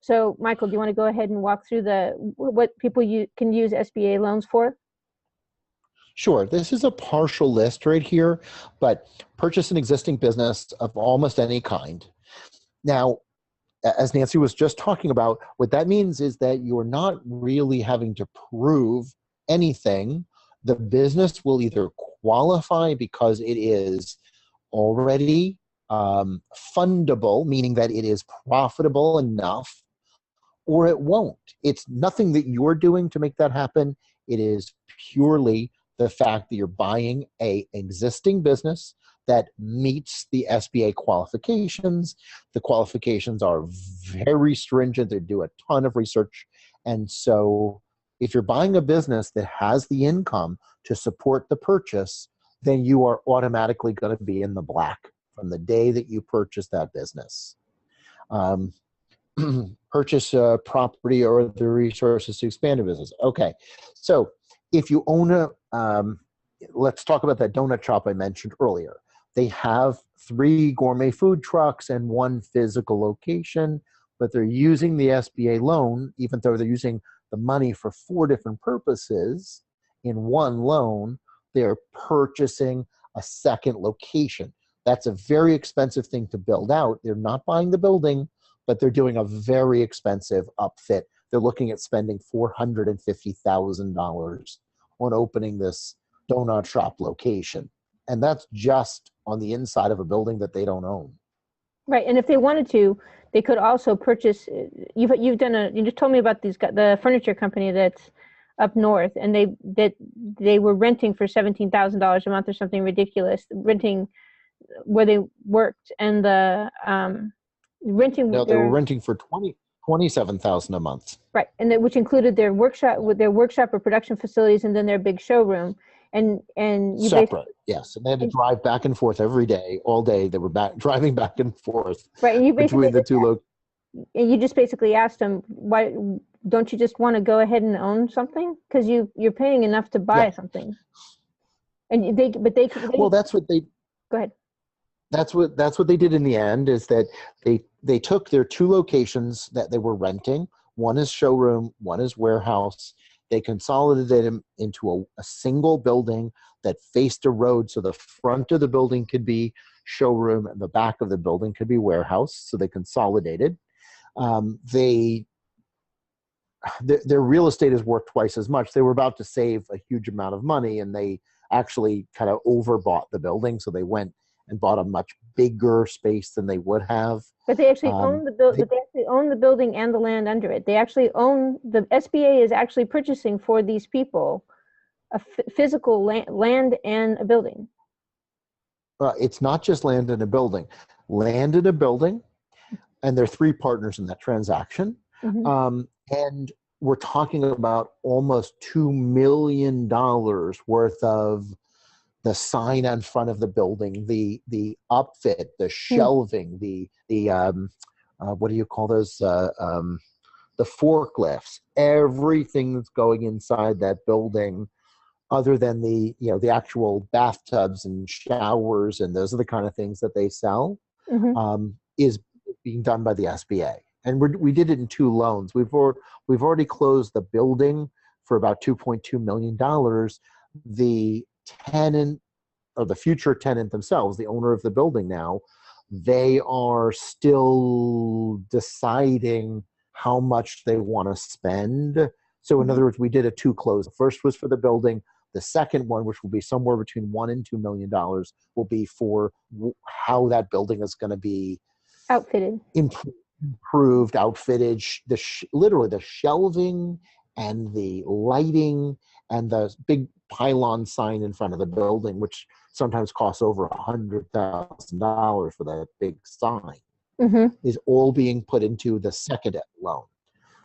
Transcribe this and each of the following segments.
So, Michael, do you want to go ahead and walk through what people can use SBA loans for? Sure. This is a partial list right here, but purchase an existing business of almost any kind. Now, as Nancy was just talking about, what that means is that you're not really having to prove anything. The business will either qualify because it is already fundable, meaning that it is profitable enough, or it won't. It's nothing that you're doing to make that happen. It is purely the fact that you're buying an existing business that meets the SBA qualifications. The qualifications are very stringent. They do a ton of research. And so if you're buying a business that has the income to support the purchase, then you are automatically going to be in the black from the day that you purchase that business. Purchase a property or the resources to expand a business. Okay, so if you own let's talk about that donut shop I mentioned earlier. They have 3 gourmet food trucks and 1 physical location, but they're using the SBA loan, even though they're using the money for 4 different purposes in one loan. They're purchasing a second location. That's a very expensive thing to build out. They're not buying the building, but they're doing a very expensive upfit. They're looking at spending $450,000 on opening this donut shop location. And that's just on the inside of a building that they don't own. Right, and if they wanted to, they could also purchase. You just told me about the furniture company that's up north, and they were renting for $17,000 a month or something ridiculous, renting where they worked, and the renting. No, they were renting for $27,000 a month. Right, and which included their workshop or production facilities, and then their big showroom. And you separate, yes, and they had to drive back and forth every day, all day. They were driving back and forth, right? And you between the 2 locations. And you just basically asked them, why don't you just want to go ahead and own something? Because you're paying enough to buy something. And they well, that's what they go ahead. That's what they did in the end, is that they took their 2 locations that they were renting. One is showroom, one is warehouse. They consolidated them into a single building that faced a road, so the front of the building could be showroom and the back of the building could be warehouse. So they consolidated. Their real estate is worth twice as much. They were about to save a huge amount of money, and they actually kind of overbought the building. So they went and bought a much bigger space than they would have. But they actually own the building. They actually own the building and the land under it. They actually own the SBA is actually purchasing for these people a physical land and a building. It's not just land and a building. Land and a building, and there are 3 partners in that transaction. Mm-hmm. And we're talking about almost $2 million worth of the sign in front of the building, the upfit, the shelving, the what do you call those? The forklifts, everything that's going inside that building, other than the actual bathtubs and showers, and those are the kind of things that they sell, is being done by the SBA. And we did it in 2 loans. We've already closed the building for about $2.2 million. The tenant, or the future tenant themselves, the owner of the building now, they are still deciding how much they want to spend. So in other words, we did a 2 close. The first was for the building. The second one, which will be somewhere between $1 and $2 million, will be for how that building is going to be outfitted, improved, outfitted, literally the shelving and the lighting and the big pylon sign in front of the building, which sometimes costs over $100,000 for that big sign, is all being put into the second loan.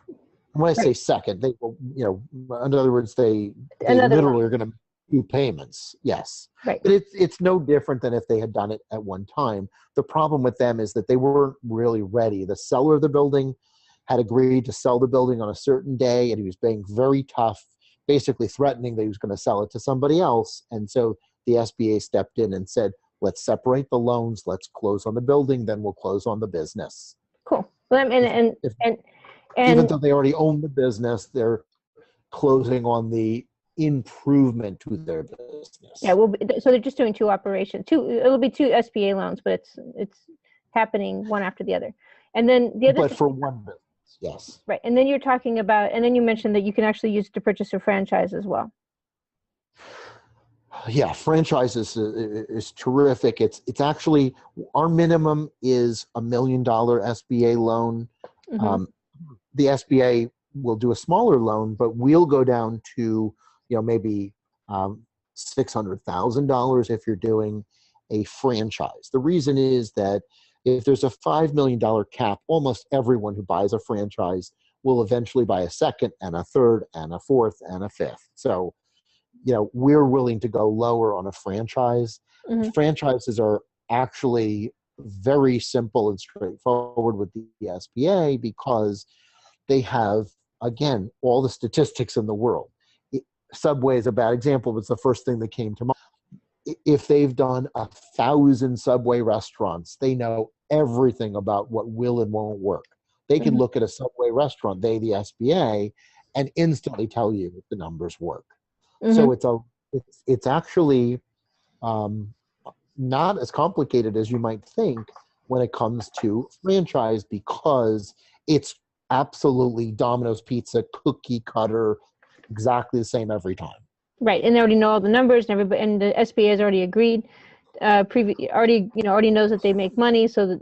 And when I say second, they will, in other words, they literally are going to do payments. Yes. Right. But it's no different than if they had done it at one time. The problem with them is that they weren't really ready. The seller of the building had agreed to sell the building on a certain day, and he was being very tough, basically threatening that he was going to sell it to somebody else. And so the SBA stepped in and said, let's separate the loans, let's close on the building, then we'll close on the business. Cool. Well, and Even And though they already own the business, they're closing on the improvement to their yeah, business. so they're just doing two operations. It'll be two SBA loans, but it's happening one after the other. And then the other But thing, for one business, yes. right? And then you're talking about, and then you mentioned that you can actually use it to purchase a franchise as well. Yeah, franchises is terrific. It's actually, our minimum is $1 million SBA loan. Mm-hmm. The SBA will do a smaller loan, but we'll go down to, maybe $600,000 if you're doing a franchise. The reason is that if there's a $5 million cap, almost everyone who buys a franchise will eventually buy a second and a third and a fourth and a fifth. So, we're willing to go lower on a franchise. Mm-hmm. Franchises are actually very simple and straightforward with the SBA because they have, again, all the statistics in the world. Subway is a bad example, but it's the first thing that came to mind. If they've done 1,000 Subway restaurants, they know everything about what will and won't work. They can Mm-hmm. look at a Subway restaurant, the SBA, and instantly tell you if the numbers work. Mm-hmm. So it's actually not as complicated as you might think when it comes to franchise, because it's absolutely Domino's Pizza, cookie cutter, exactly the same every time. Right, and they already know all the numbers, and everybody, and the SBA has already agreed. Already knows that they make money, so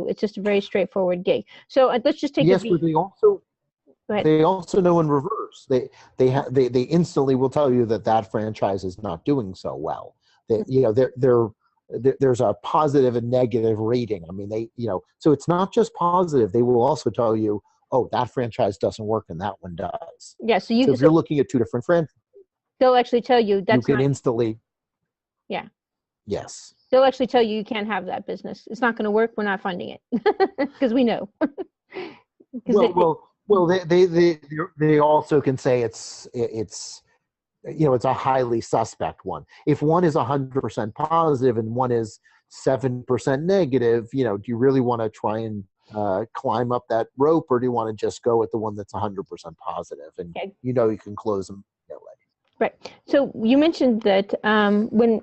it's just a very straightforward gig. So let's just take Yes, a but they also know in reverse. They instantly will tell you that franchise is not doing so well. There's a positive and negative rating. I mean, so it's not just positive. They will also tell you, oh, that franchise doesn't work and that one does. Yeah, so if you're looking at two different franchises, they'll actually tell you you can instantly. Yeah. Yes. They'll actually tell you can't have that business. It's not going to work. We're not funding it because we know. Well, they also can say it's a highly suspect one. If one is 100% positive and one is 7% negative, do you really want to try and climb up that rope, or do you want to just go with the one that's 100% positive and Okay. you can close them that way? Right. So you mentioned that when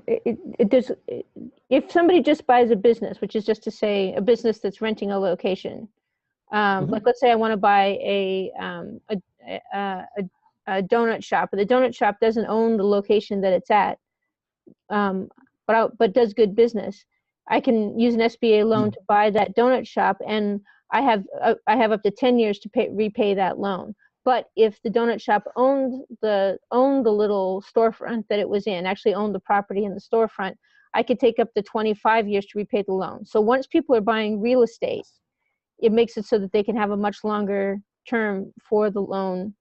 if somebody just buys a business, which is just to say a business that's renting a location, like let's say I want to buy a donut shop, but the donut shop doesn't own the location that it's at, but does good business. I can use an SBA loan to buy that donut shop, and I have up to 10 years to repay that loan. But if the donut shop owned the little storefront that it was in, actually owned the property in the storefront, I could take up to 25 years to repay the loan. So once people are buying real estate, it makes it so that they can have a much longer term for the loan.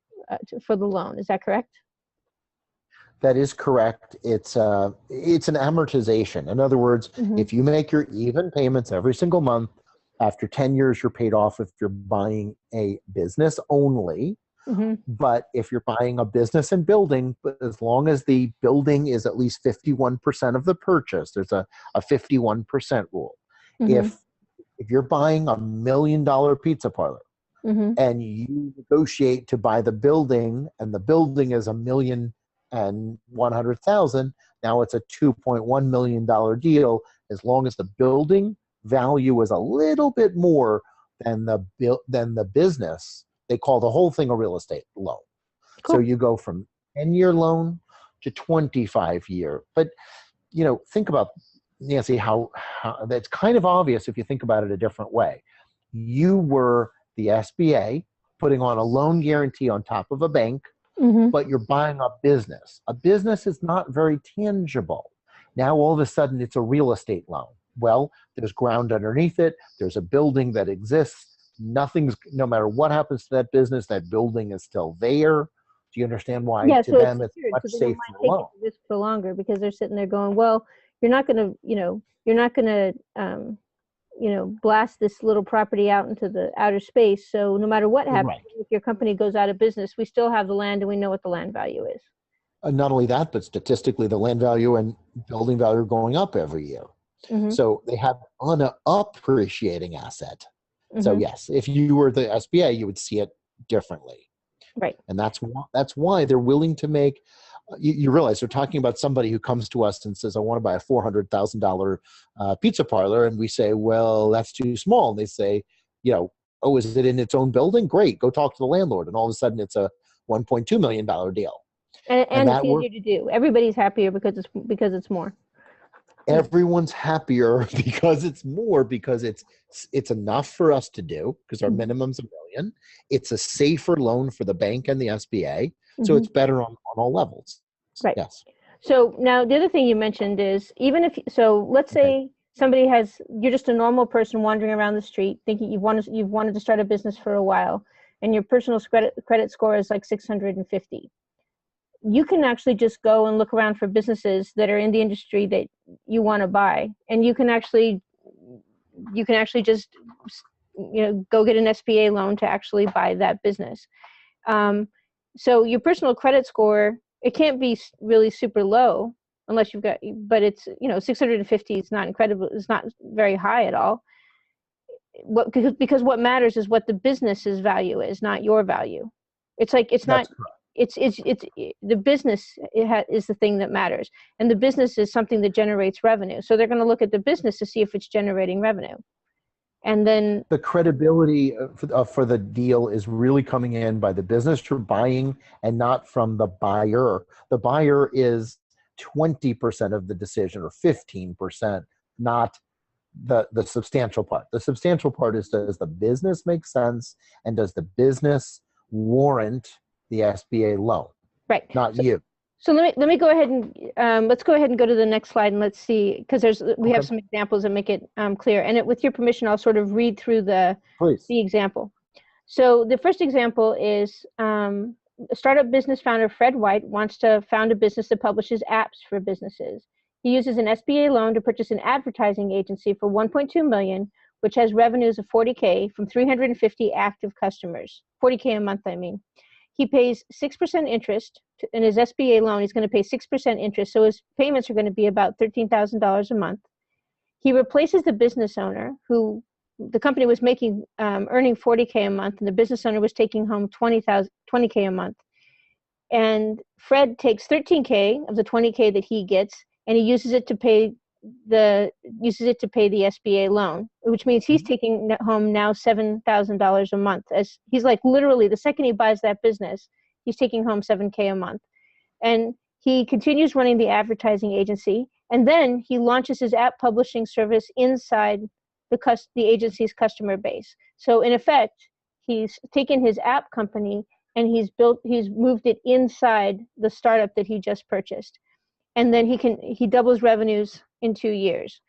Is that correct? That is correct. It's an amortization. In other words, if you make your even payments every single month, after 10 years, you're paid off if you're buying a business only. But if you're buying a business and building, but as long as the building is at least 51% of the purchase, there's a 51% rule. If you're buying $1 million pizza parlor and you negotiate to buy the building, and the building is $1,100,000, now it's a $2.1 million deal. As long as the building value is a little bit more than the business, they call the whole thing a real estate loan. Cool. So you go from 10-year loan to 25-year. But think about, Nancy, how that's kind of obvious if you think about it a different way. You were the SBA putting on a loan guarantee on top of a bank, but you're buying a business. A business is not very tangible. Now all of a sudden it's a real estate loan. Well, there's ground underneath it. There's a building that exists. No matter what happens to that business, that building is still there. Do you understand why to them it's much safer loan? Risk for longer because they're sitting there going, well, you're not going to blast this little property out into the outer space. So no matter what happens, if your company goes out of business, we still have the land and we know what the land value is. Not only that, but statistically, the land value and building value are going up every year. So they have an appreciating asset. So yes, if you were the SBA, you would see it differently. Right. And that's why they're willing to make, you realize they're talking about somebody who comes to us and says, I want to buy a $400,000 pizza parlor. And we say, well, that's too small. And they say, oh, is it in its own building? Great. Go talk to the landlord. And all of a sudden it's a $1.2 million deal. And it's easier to do. Everybody's happier because it's more. Everyone's happier because it's more, because it's enough for us to do, because our minimum's $1 million. It's a safer loan for the bank and the SBA. So it's better on all levels. Right. Yes. So now the other thing you mentioned is, let's say somebody you're just a normal person wandering around the street thinking you've wanted to start a business for a while, and your personal credit score is like 650. You can actually just go and look around for businesses that are in the industry that you want to buy, and you can actually just go get an SBA loan to actually buy that business. So your personal credit score, it can't be really super low unless you've got, but it's 650 is not incredible. It's not very high at all. Because what matters is what the business's value is, not your value. It's like it's not. It's the business is the thing that matters, and the business is something that generates revenue. So they're going to look at the business to see if it's generating revenue, and then the credibility for the deal is really coming in by the business you're buying, and not from the buyer. The buyer is 20% of the decision, or 15%, not the substantial part. The substantial part is, does the business make sense, and does the business warrant the SBA loan? Right. Not you. So let me go ahead and let's go ahead and go to the next slide, and let's see, because we have some examples that make it clear. And with your permission, I'll sort of read through the example. So the first example is startup business founder Fred White wants to found a business that publishes apps for businesses. He uses an SBA loan to purchase an advertising agency for $1.2 million, which has revenues of $40K from 350 active customers. $40K a month, I mean. He pays 6% interest in his SBA loan. He's going to pay 6% interest, so his payments are going to be about $13,000 a month. He replaces the business owner, who the company was earning $40K a month, and the business owner was taking home $20K a month. And Fred takes $13K of the $20K that he gets, and he uses it to pay the SBA loan, which means he's taking home now $7,000 a month. As he's like, literally, the second he buys that business, he's taking home $7K a month. And he continues running the advertising agency, and then he launches his app publishing service inside the agency's customer base. So in effect, he's taken his app company and he's moved it inside the startup that he just purchased. And then he doubles revenues in 2 years.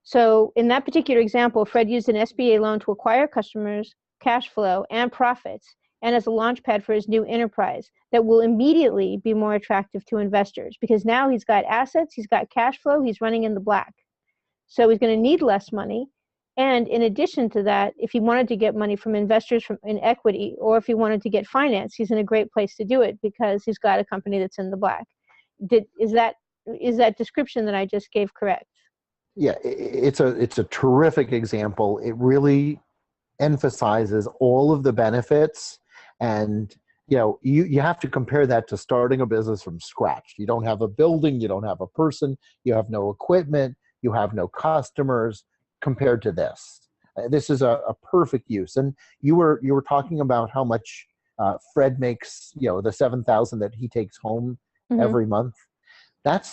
So in that particular example, Fred used an SBA loan to acquire customers, cash flow, and profits, and as a launch pad for his new enterprise that will immediately be more attractive to investors, because now he's got assets, he's got cash flow, he's running in the black. So he's going to need less money. And in addition to that, if he wanted to get money from investors in equity, or if he wanted to get finance, he's in a great place to do it because he's got a company that's in the black. Is that description that I just gave correct? Yeah, it's a terrific example. It really emphasizes all of the benefits, and you have to compare that to starting a business from scratch. You don't have a building, you don't have a person, you have no equipment, you have no customers. Compared to this, this is a perfect use. And you were talking about how much Fred makes, the $7,000 that he takes home every month. That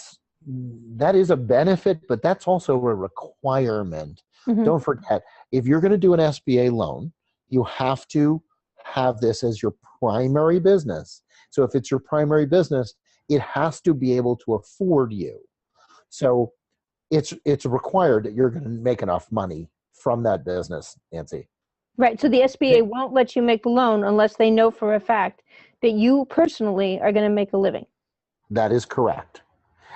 is a benefit, but that's also a requirement. Don't forget, if you're going to do an SBA loan, you have to have this as your primary business. So if it's your primary business, it has to be able to afford you. So it's required that you're going to make enough money from that business, Nancy. Right. So the SBA won't let you make the loan unless they know for a fact that you personally are going to make a living. That is correct.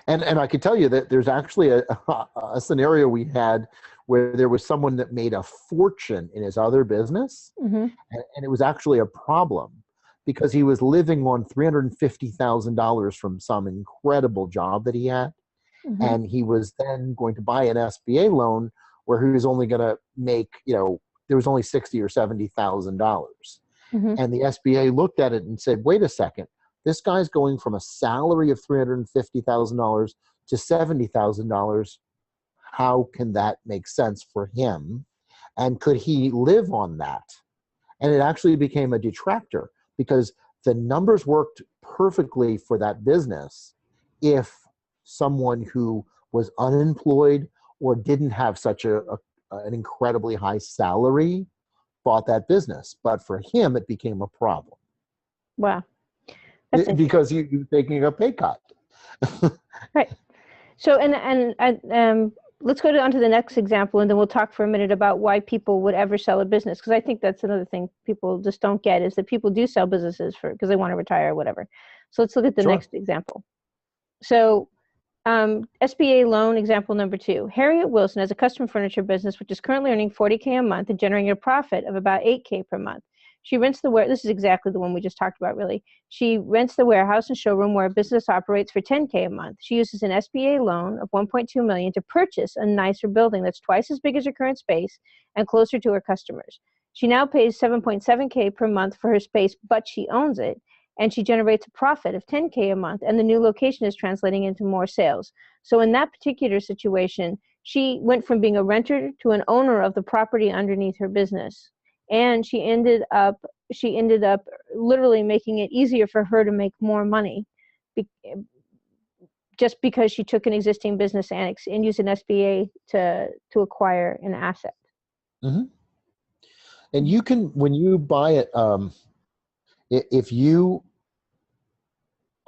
And I can tell you that there's actually a scenario we had where there was someone that made a fortune in his other business, and it was actually a problem because he was living on $350,000 from some incredible job that he had. And he was then going to buy an SBA loan where he was only going to make, there was only $60,000 or $70,000. Mm-hmm. And the SBA looked at it and said, wait a second, this guy's going from a salary of $350,000 to $70,000. How can that make sense for him? And could he live on that? And it actually became a detractor because the numbers worked perfectly for that business if someone who was unemployed or didn't have such an incredibly high salary bought that business. But for him, it became a problem. Wow. That's Because you're taking a pay cut. right. So, let's go on to the next example, and then we'll talk for a minute about why people would ever sell a business. Because I think that's another thing people just don't get, is that people do sell businesses because they want to retire or whatever. So let's look at the next example. So SBA loan example number 2. Harriet Wilson has a custom furniture business which is currently earning $40K a month and generating a profit of about $8K per month. She rents this is exactly the one we just talked about, really. She rents the warehouse and showroom where a business operates for $10K a month. She uses an SBA loan of $1.2 million to purchase a nicer building that's twice as big as her current space and closer to her customers. She now pays $7.7K per month for her space, but she owns it, and she generates a profit of $10K a month, and the new location is translating into more sales. So in that particular situation, she went from being a renter to an owner of the property underneath her business. And she ended up literally making it easier for her to make more money just because she took an existing business and used an SBA to acquire an asset. Mm-hmm. And you can, when you buy it, if you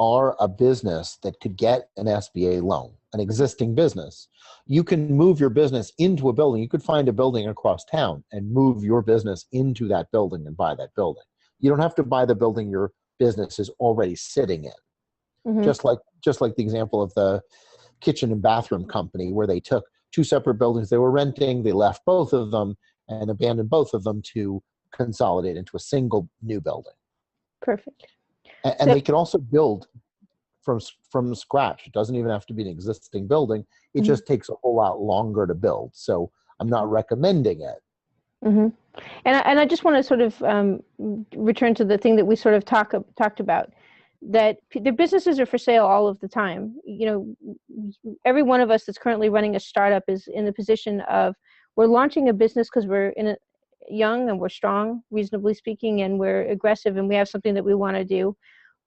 are a business that could get an SBA loan, an existing business, you can move your business into a building. You could find a building across town and move your business into that building and buy that building. You don't have to buy the building your business is already sitting in. Mm-hmm. Just like the example of the kitchen and bathroom company, where they took 2 separate buildings they were renting, they left both of them and abandoned both of them to consolidate into a single new building. Perfect. And they can also build from scratch. It doesn't even have to be an existing building. It Mm-hmm. just takes a whole lot longer to build. So I'm not recommending it. Mm-hmm. And I just want to sort of return to the thing that we sort of talked about, that the businesses are for sale all of the time. You know, every one of us that's currently running a startup is in the position of, we're launching a business because we're young and we're strong, reasonably speaking, and we're aggressive and we have something that we want to do.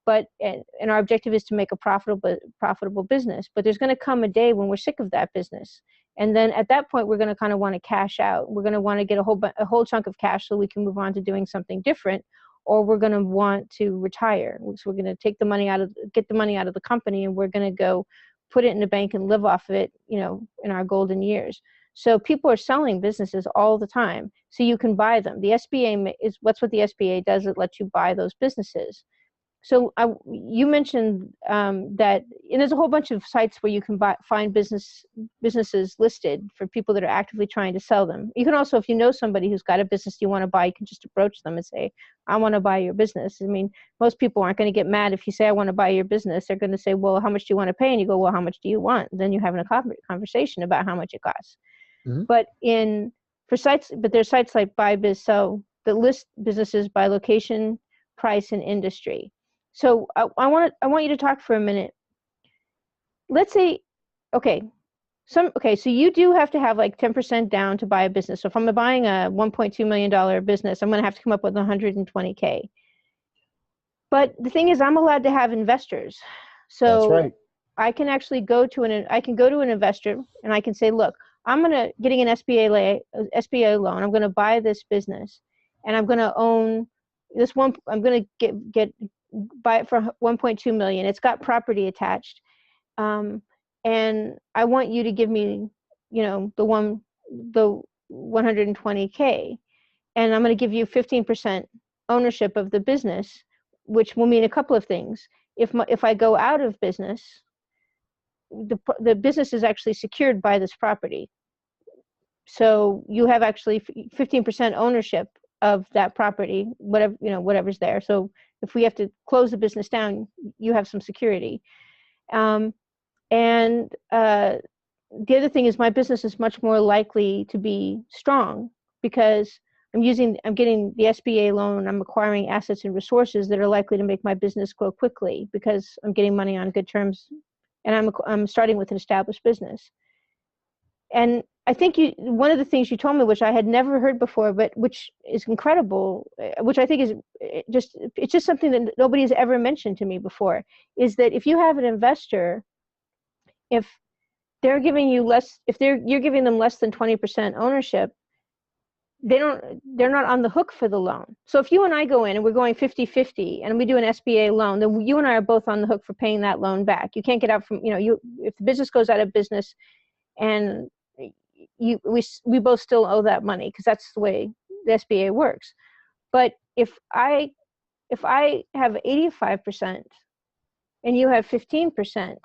But and our objective is to make a profitable business. But there's going to come a day when we're sick of that business, and then at that point we're going to kind of want to cash out. We're going to want to get a whole chunk of cash so we can move on to doing something different, or we're going to want to retire. So we're going to get the money out of the company, and we're going to go put it in the bank and live off of it, you know, in our golden years. So people are selling businesses all the time, so you can buy them. The SBA what the SBA does. It lets you buy those businesses. So you mentioned that, and there's a whole bunch of sites where you can find businesses listed for people that are actively trying to sell them. You can also, if you know somebody who's got a business you want to buy, you can just approach them and say, I want to buy your business. I mean, most people aren't going to get mad if you say, I want to buy your business. They're going to say, well, how much do you want to pay? And you go, well, how much do you want? And then you're having a conversation about how much it costs. Mm-hmm. But there's sites like Buy Biz Sell that list businesses by location, price, and industry. So I want you to talk for a minute. Let's say, so you do have to have like 10% down to buy a business. So if I'm buying a $1.2 million business, I'm going to have to come up with $120K. But the thing is, I'm allowed to have investors. So that's right. I can actually go to an investor and I can say, look, I'm getting an SBA loan. I'm going to buy this business, and I'm going to own this one. I'm going to buy it for $1.2 million. It's got property attached, and I want you to give me, you know, the $120K, and I'm going to give you 15% ownership of the business, which will mean a couple of things. If I go out of business, the business is actually secured by this property, so you have actually 15% ownership of that property, whatever's there. So if we have to close the business down, you have some security. And the other thing is, my business is much more likely to be strong because I'm getting the SBA loan. I'm acquiring assets and resources that are likely to make my business grow quickly because I'm getting money on good terms, and I'm starting with an established business. And I think one of the things you told me, which I had never heard before, but which is incredible, which I think is it's just something that nobody has ever mentioned to me before, is that if you have an investor, if they're giving you less, you're giving them less than 20% ownership, they're not on the hook for the loan. So if you and I go in and we're going 50-50 and we do an SBA loan, then you and I are both on the hook for paying that loan back. You can't get out from, if the business goes out of business, and we both still owe that money, because that's the way the SBA works. But if I have 85% and you have 15%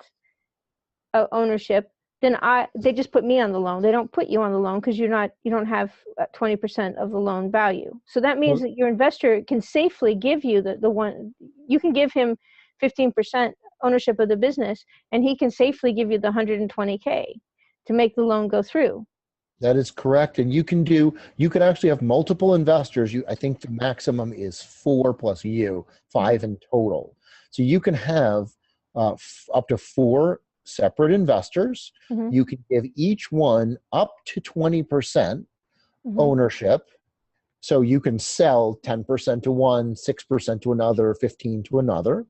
ownership, then they just put me on the loan. They don't put you on the loan because you don't have 20% of the loan value. So that means that your investor can safely give you you can give him 15% ownership of the business, and he can safely give you the $120K to make the loan go through. That is correct. And you could actually have multiple investors. I think the maximum is 4 plus you, 5 in total. So you can have up to 4 separate investors. Mm-hmm. You can give each one up to 20% mm-hmm. ownership. So you can sell 10% to one, 6% to another, 15% to another.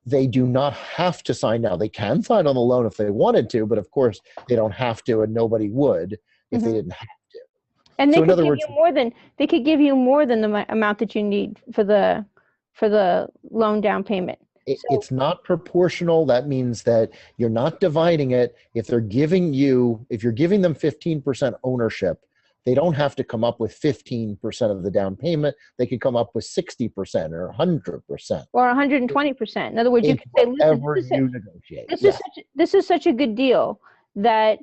They do not have to sign now. They can sign on the loan if they wanted to, but of course they don't have to, and nobody would if mm-hmm. they didn't have to. And they could give you more than the amount that you need for the loan down payment. It's not proportional. That means that you're not dividing it. If you're giving them 15% ownership, they don't have to come up with 15% of the down payment. They could come up with 60% or 100%. Or 120%. In other words, you can say, listen, this is such a good deal that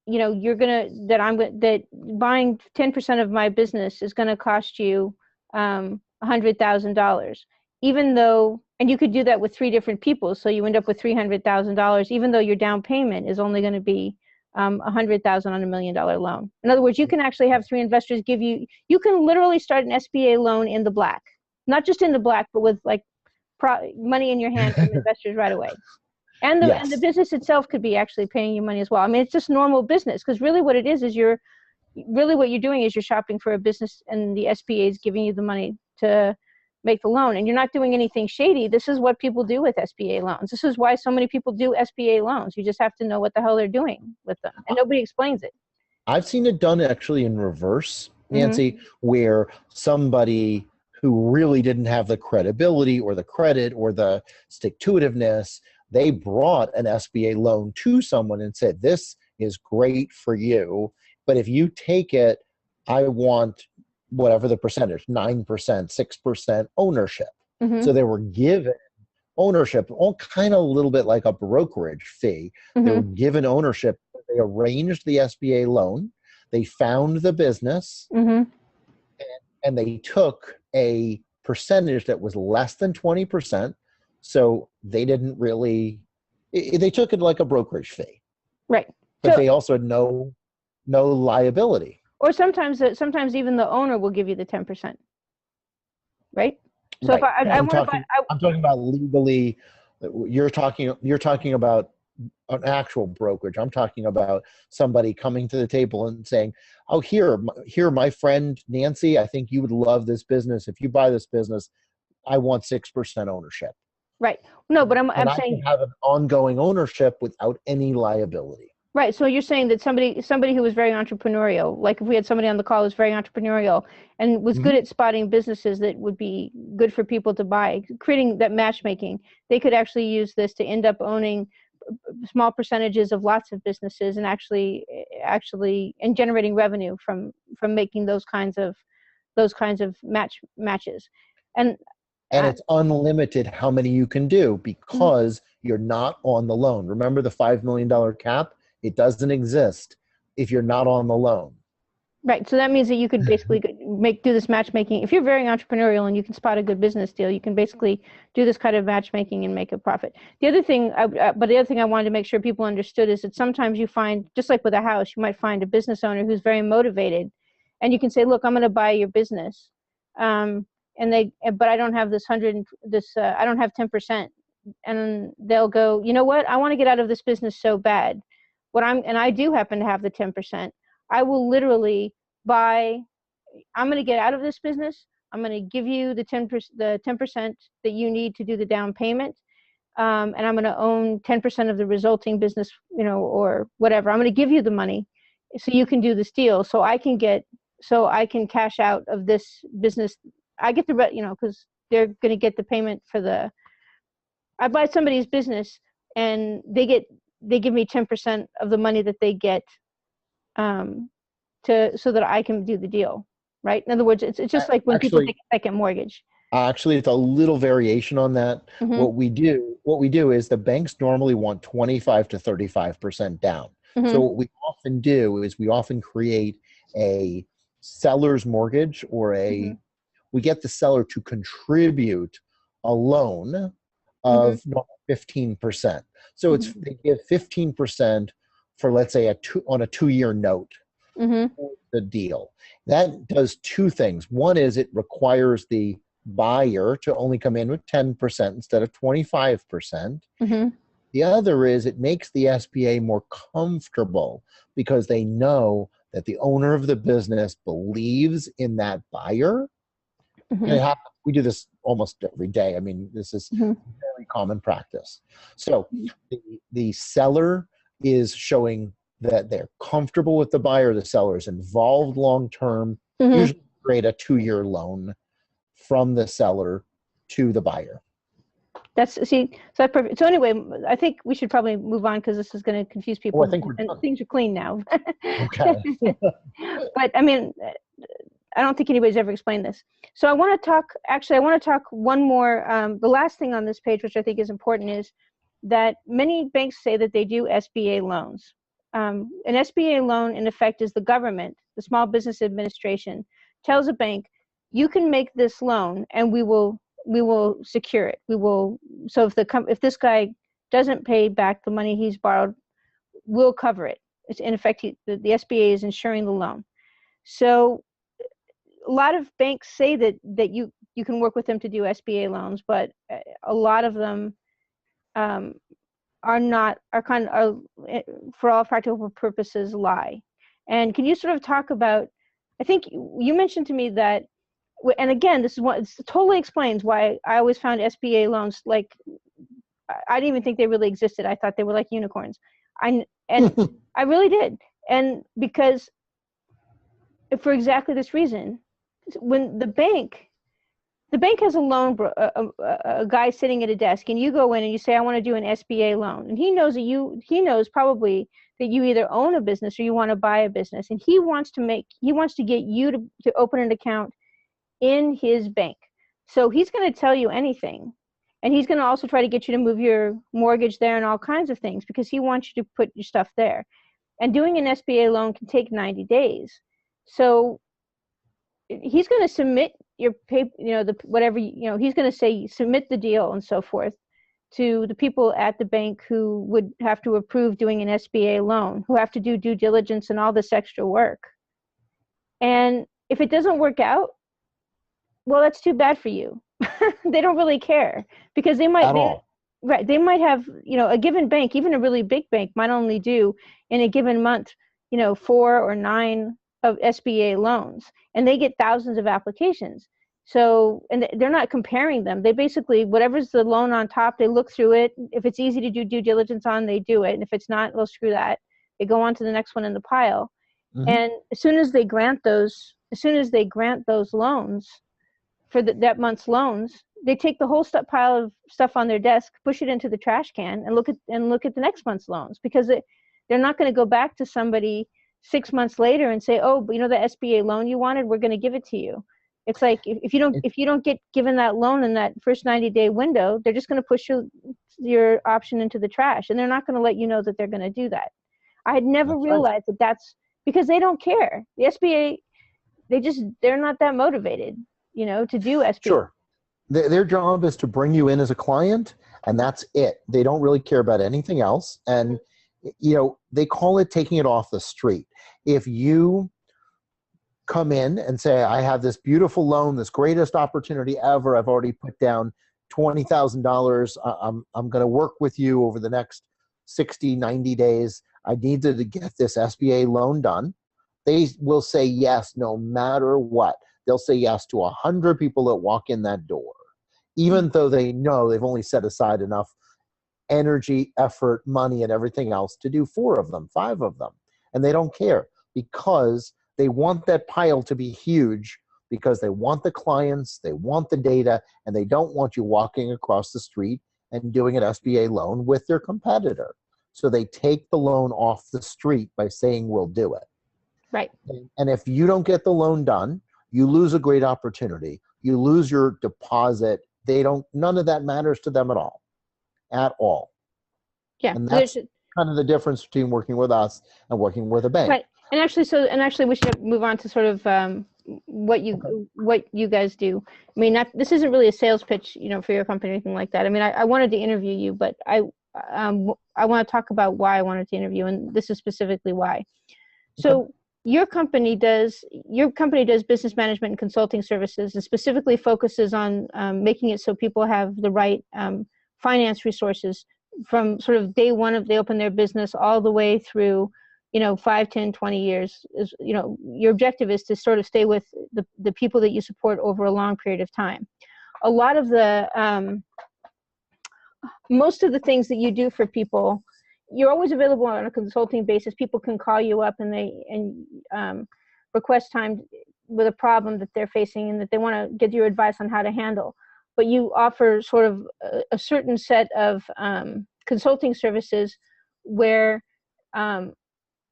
that buying 10% of my business is going to cost you $100,000, even though, and you could do that with 3 different people, so you end up with $300,000, even though your down payment is only going to be $100,000 on $1 million loan. In other words, you can actually have 3 investors you can literally start an SBA loan in the black, not just in the black, but with money in your hand from investors right away. And the business itself could be actually paying you money as well. I mean, it's just normal business, because really what it is what you're doing is you're shopping for a business, and the SBA is giving you the money to make the loan, and you're not doing anything shady. This is what people do with SBA loans. This is why so many people do SBA loans. You just have to know what the hell they're doing with them, and nobody explains it. I've seen it done actually in reverse, Nancy, mm-hmm. where somebody who really didn't have the credibility or the credit or the stick-to-itiveness, they brought an SBA loan to someone and said, this is great for you, but if you take it, I want whatever the percentage, 9%, 6% ownership. Mm-hmm. So they were given ownership, all kind of a little bit like a brokerage fee. Mm-hmm. They were given ownership. They arranged the SBA loan. They found the business, mm-hmm. and they took a percentage that was less than 20%. So they didn't really, they took it like a brokerage fee. Right. But they also had no liability. Or sometimes even the owner will give you the 10%, right? So right. if I'm talking about legally. You're talking about an actual brokerage. I'm talking about somebody coming to the table and saying, "Oh, here, my friend Nancy, I think you would love this business. If you buy this business, I want 6% ownership." Right. No, but I'm saying I can have an ongoing ownership without any liability. Right. So you're saying that somebody who was very entrepreneurial, like if we had somebody on the call who was very entrepreneurial and was mm-hmm. good at spotting businesses that would be good for people to buy, creating that matchmaking, they could actually use this to end up owning small percentages of lots of businesses and actually and generating revenue from making those kinds of matches. And it's unlimited how many you can do because mm-hmm. you're not on the loan. Remember the $5 million cap? It doesn't exist if you're not on the loan. Right. So that means that you could basically do this matchmaking. If you're very entrepreneurial and you can spot a good business deal, you can basically do this kind of matchmaking and make a profit. The other thing I wanted to make sure people understood is that sometimes you find, just like with a house, you might find a business owner who's very motivated and you can say, look, I'm going to buy your business. But I don't have I don't have 10%. And they'll go, you know what? I want to get out of this business so bad. And I do happen to have the 10%. I will literally I'm going to get out of this business. I'm going to give you the 10% that you need to do the down payment. And I'm going to own 10% of the resulting business, or whatever. I'm going to give you the money so you can do this deal. So I can cash out of this business. I get because they're going to get the payment I buy somebody's business and they give me 10% of the money that they get, so that I can do the deal. Right. In other words, it's just like when people take a second mortgage. Actually, it's a little variation on that. Mm-hmm. What we do is the banks normally want 25 to 35% down. Mm-hmm. So what we often do is we often create a seller's mortgage, or mm-hmm. we get the seller to contribute a loan of 15%. So mm-hmm. they give 15% for, let's say, on a 2-year note. Mm-hmm. For the deal. That does two things. One is it requires the buyer to only come in with 10% instead of 25%. Mm-hmm. The other is it makes the SBA more comfortable because they know that the owner of the business believes in that buyer. Mm-hmm. And it happens. We do this almost every day. I mean, this is very common practice. So the seller is showing that they're comfortable with the buyer. The seller is involved long-term. Usually create a 2-year loan from the seller to the buyer. That's perfect. So anyway, I think we should probably move on because this is going to confuse people. I think we're done. Things are clean now. Okay. But I mean, I don't think anybody's ever explained this. So I want to talk one more, the last thing on this page, which I think is important, is that many banks say that they do SBA loans. An SBA loan, in effect, is the government, the Small Business Administration, tells a bank, you can make this loan and we will secure it. So if this guy doesn't pay back the money he's borrowed, we'll cover it. It's in effect, the SBA is insuring the loan. So a lot of banks say that you can work with them to do SBA loans, but a lot of them for all practical purposes, lie. And can you sort of talk about, I think you mentioned to me that, and again, this totally explains why I always found SBA loans, like, I didn't even think they really existed. I thought they were like unicorns. I really did. And because, for exactly this reason, when the bank has a loan, a guy sitting at a desk, and you go in and you say, I want to do an SBA loan. And he knows probably that you either own a business or you want to buy a business. And he wants to get you to open an account in his bank. So he's going to tell you anything. And he's going to also try to get you to move your mortgage there and all kinds of things because he wants you to put your stuff there. And doing an SBA loan can take 90 days. So he's going to submit your paper, he's going to say, submit the deal and so forth to the people at the bank who would have to approve doing an SBA loan, who have to do due diligence and all this extra work. And if it doesn't work out, well, that's too bad for you. They don't really care because they might have, a given bank, even a really big bank, might only do in a given month, 4 or 9 of SBA loans, and they get thousands of applications. So, and they're not comparing them. They basically, whatever's the loan on top, they look through it. If it's easy to do due diligence on, they do it. And if it's not, well, screw that. They go on to the next one in the pile. Mm-hmm. And as soon as they grant those loans for that month's loans, they take the whole pile of stuff on their desk, push it into the trash can, and look at the next month's loans, because they're not going to go back to somebody 6 months later and say, oh, but the SBA loan you wanted, we're going to give it to you. It's like if you don't get given that loan in that first 90-day window, they're just going to push your option into the trash, and they're not going to let you know that they're going to do that. I had never realized that that's because they don't care. The SBA, they're not that motivated, to do SBA. Sure. Their job is to bring you in as a client, and that's it. They don't really care about anything else. And, they call it taking it off the street. If you come in and say, I have this beautiful loan, this greatest opportunity ever. I've already put down $20,000. I'm going to work with you over the next 60, 90 days. I needed to get this SBA loan done. They will say yes no matter what. They'll say yes to 100 people that walk in that door, even though they know they've only set aside enough energy, effort, money, and everything else to do 4 of them, 5 of them. And they don't care because they want that pile to be huge, because they want the clients, they want the data, and they don't want you walking across the street and doing an SBA loan with their competitor. So they take the loan off the street by saying, we'll do it. Right. And if you don't get the loan done, you lose a great opportunity. You lose your deposit. None of that matters to them at all. At all. Yeah. And that's kind of the difference between working with us and working with a bank. Right. And actually we should move on to sort of what you guys do. I mean, this isn't really a sales pitch, for your company or anything like that. I mean, I wanted to interview you, but I want to talk about why I wanted to interview, and this is specifically why. So your company does business management and consulting services, and specifically focuses on making it so people have the right finance resources from sort of day one of they open their business all the way through 5, 10, 20 years. Your objective is to sort of stay with the people that you support over a long period of time. A lot of the most of the things that you do for people, you're always available on a consulting basis. People can call you up and request time with a problem that they're facing and that they want to get your advice on how to handle. But you offer sort of a certain set of consulting services where,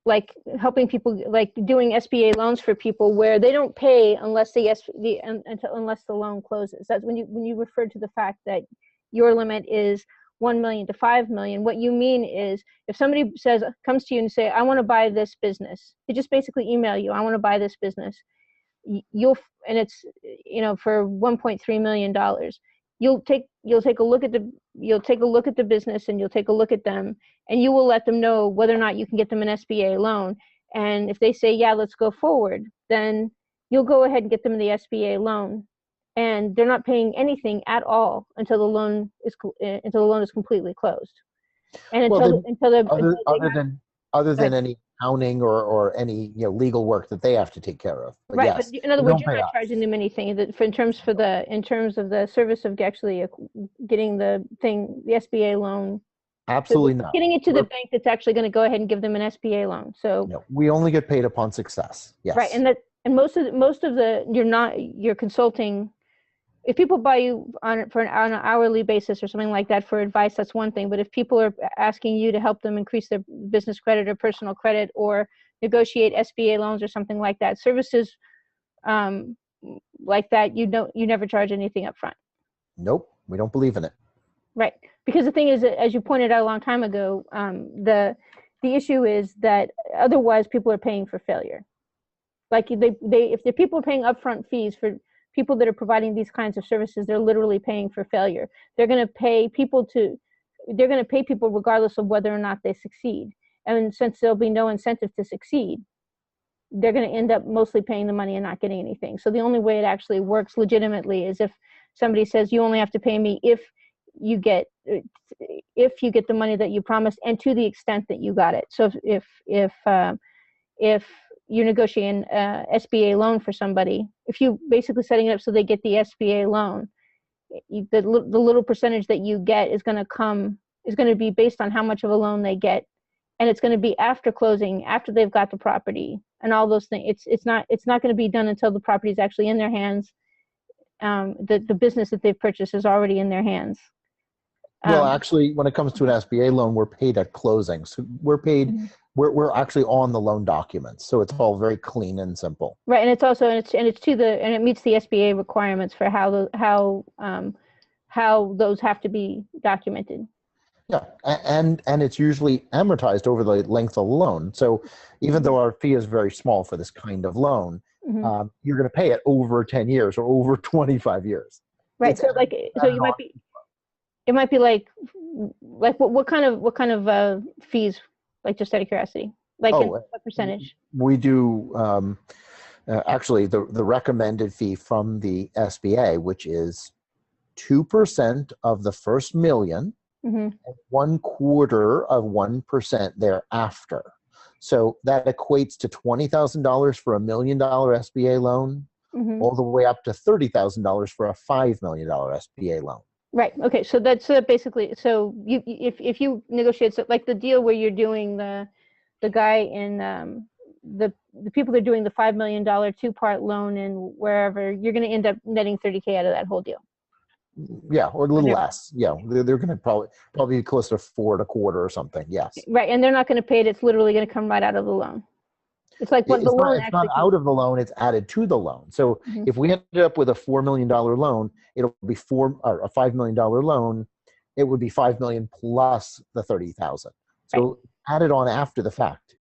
like helping people, like doing SBA loans for people, where they don't pay unless unless the loan closes. That's when you refer to the fact that your limit is $1 million to $5 million. What you mean is, if somebody comes to you and say, I want to buy this business, they just basically email you, I want to buy this business. And it's for $1.3 million. You'll take a look at the business, and you'll take a look at them, and you will let them know whether or not you can get them an SBA loan. And if they say, yeah, let's go forward, then you'll go ahead and get them the SBA loan. And they're not paying anything at all until the loan is completely closed. And other than any accounting or any legal work that they have to take care of. But right. yes, but in other words, you're not charging them anything in terms of the service of actually getting the SBA loan. Absolutely not. Getting it to the bank that's actually going to go ahead and give them an SBA loan. So no, we only get paid upon success. Yes. Right. And most of your consulting. If people buy you on an hourly basis or something like that for advice, that's one thing. But if people are asking you to help them increase their business credit or personal credit or negotiate SBA loans or something like that, services like that, you never charge anything up front. Nope, we don't believe in it. Right, because the thing is, as you pointed out a long time ago, the issue is that otherwise people are paying for failure. Like if the people are paying upfront fees for people that are providing these kinds of services, they're literally paying for failure. They're going to pay people regardless of whether or not they succeed. And since there'll be no incentive to succeed, they're going to end up mostly paying the money and not getting anything. So the only way it actually works legitimately is if somebody says, you only have to pay me if you get the money that you promised and to the extent that you got it. So if you're negotiating SBA loan for somebody, if you basically setting it up so they get the SBA loan, the little percentage that you get is going to be based on how much of a loan they get, and it's going to be after closing, after they've got the property and all those things. It's not going to be done until the property is actually in their hands. The business that they've purchased is already in their hands. Well, actually, when it comes to an SBA loan, we're paid at closing. So we're paid. Mm-hmm. We're actually on the loan documents, so it's all very clean and simple. Right, and it meets the SBA requirements for how those have to be documented. Yeah, and it's usually amortized over the length of the loan. So even though our fee is very small for this kind of loan, mm-hmm. You're going to pay it over 10 years or over 25 years. Right. It might be like what kind of fees? Like, just out of curiosity, what percentage? We do Actually, the recommended fee from the SBA, which is 2% of the first million, Mm-hmm. and 1/4 of 1% thereafter. So that equates to $20,000 for $1 million SBA loan, Mm-hmm. all the way up to $30,000 for a $5 million SBA loan. Right. Okay. So that's basically, so if you negotiate, so like the deal where you're doing the guy in the people that are doing the $5 million 2-part loan and wherever, you're going to end up netting 30K out of that whole deal. Yeah, or a little less. Yeah, they're going to probably be close to 4.25 or something. Yes. Right. And they're not going to pay it. It's literally going to come right out of the loan. It's like what the loan It's not actually out of the loan, it's added to the loan. So Mhm. if we ended up with a $4 million loan, it'll be a $5 million loan. It would be 5 million plus the 30,000. So added on after the fact.